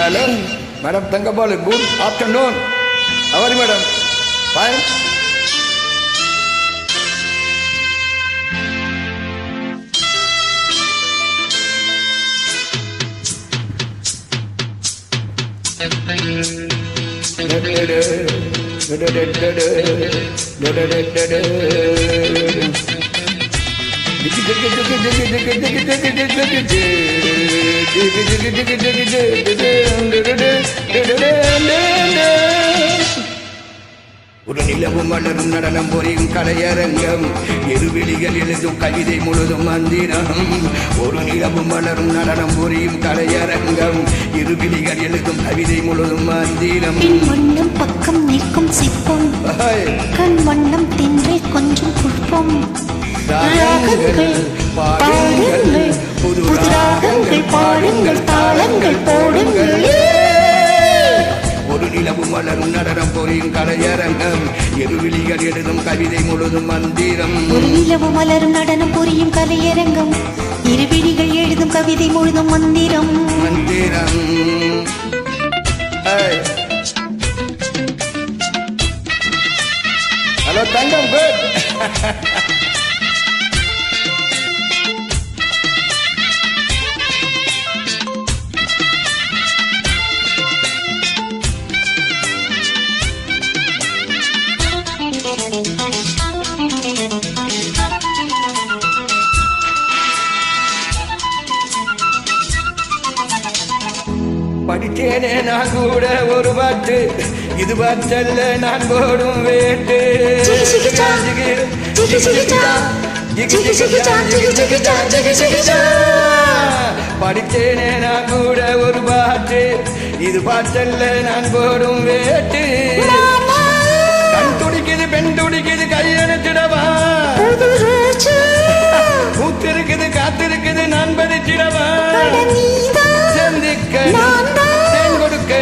Hello, Madam Tangapal. Good afternoon. How are you, Madam? Fine. ஒரு நிலவும் மலரும் நடனம் புரியும் கலையரங்கம் இருவிழிகள் எழுதும் கவிதை முழுதும் மந்திரம் ஒரு நிலவும் மலரும் நடனம் புரியும் கலையரங்கம் இருவிழிகள் எழுதும் கவிதை முழுதும் மந்திரம் வண்ணம் பக்கம் நிற்கும் சிற்பம் கண் வண்ணம் தின்றே கொஞ்சம் புஷ்பம் பாடுங்கள் புது ராகங்கள் பாடுங்கள் தாளங்கள் போடுங்கள் ஒரு நிலவும் மலரும் நடனம் புரியும் கலையரங்கம் இருவிழிகள் எழுதும் கவிதை முழுதும் மந்திரம் ஒரு நிலவும் மலரும் நடனம் புரியும் கலையரங்கம் இருவிழிகள் எழுதும் கவிதை முழுதும் மந்திரம் மந்திரம் ஹலோ தங்கம் குட் படித்தேனே நான் கூட ஒரு பாட்டு இது பாட்டல்ல நான் போடும் வேட்டு படித்தேனே நான் கூட ஒரு பாட்டு இது பாட்டல்ல நான் போடும் வேட்டு கண் துடிக்குது பெண் துடிக்குது கையெழுத்திடவா பூத்திருக்குது காத்திருக்குது நான் படிச்சிடவா சந்திக்க தேன் கொடுக்க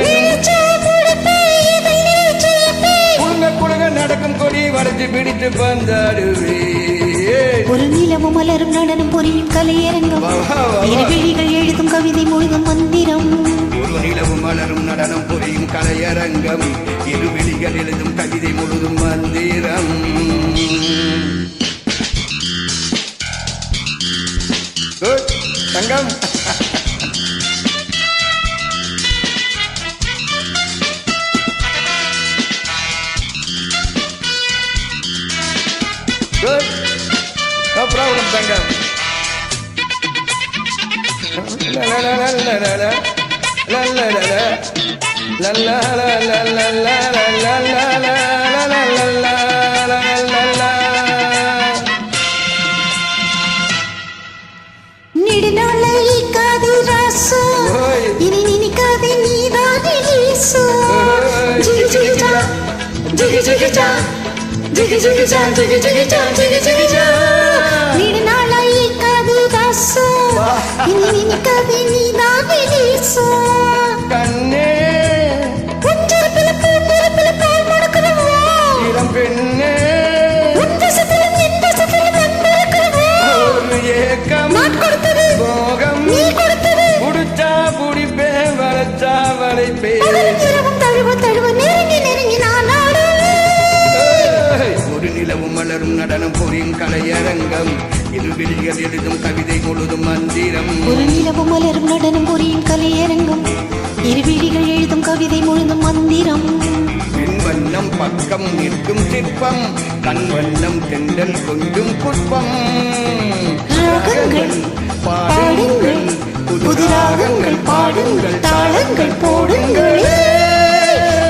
குழுங்க நடக்கும் கொடி வளைச்சு பிடித்து பந்தாடுவே ஒரு நிலவும் மலரும் நடனம் புரியும் கலையரங்கம் இருவிழிகள் எழுதும் கவிதை முழுதும் மந்திரம் ஒரு நிலவும் மலரும் நடனம் புரியும் கலையரங்கம் இருவிழிகள் எழுதும் கவிதை முழுதும் மந்திரம் தங்கம் Good. No problem, Tangam. La la la la la la la la la la la la la la la la la la la. நெடுநாளை காது ராசு இனி நினைக்காதே நீதானே லேசு ஜிகி ஜிகி ஜா ஜிகி ஜிகி ஜா ஜிகி ஜிகி ஜா ஜிகி ஜிகி ஜா ஜிகி ஜிகி ஜா நெடுநாளை காது ராசு இனி நினைக்காதே நீதானே லேசு கண்ணே கொஞ்சம் பிளப்பில பால் மணக்குறவோ இளம் பெண்ணே உத்தசத்திலும் நித்தசத்திலும் வந்திருக்கிறவோ ஒரு ஏக்கம் நான் கொடுத்தது போகம் நீ கொடுத்தது புடிச்சா புடிப்பே வளைச்சா வளைப்பே தழுவ நெருங்கி நெருங்கி நான் ஒரு நிலவும் மலரும் நடனம் புரியும் கலையரங்கம் இருவிழிகள் எழுதும் கவிதை முழுதும் மந்திரம் ஒரு நிலவும் மலரும் நடனம் புரியும் கலையரங்கம் இருவிழிகள் எழுதும் கவிதை முழுதும் மந்திரம் பெண் வண்ணம் பக்கம் நிற்கும் சிற்பம் கண் வண்ணம் தென்றல் கொஞ்சம் புஷ்பம் ராகங்கள் பாடுங்கள் புது ராகங்கள் பாடுங்கள் தாளங்கள் போடுங்கள்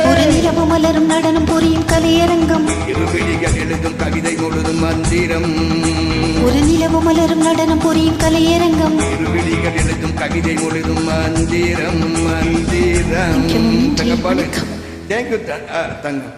ஒரு நிலவும் மலரும் நடனம் புரியும் கலையரங்கம் இருவிழிகள் எழுதும் கவிதை முழுதும் மந்திரம் ஒரு நிலவும் மலரும் நடனம் புரியும் கலையரங்கம் இருவிழிகள் எழுதும் கவிதை முழுதும் மந்திரம் மந்திரம் தங்கப்பாடு தேங்க்யூ தங்கம்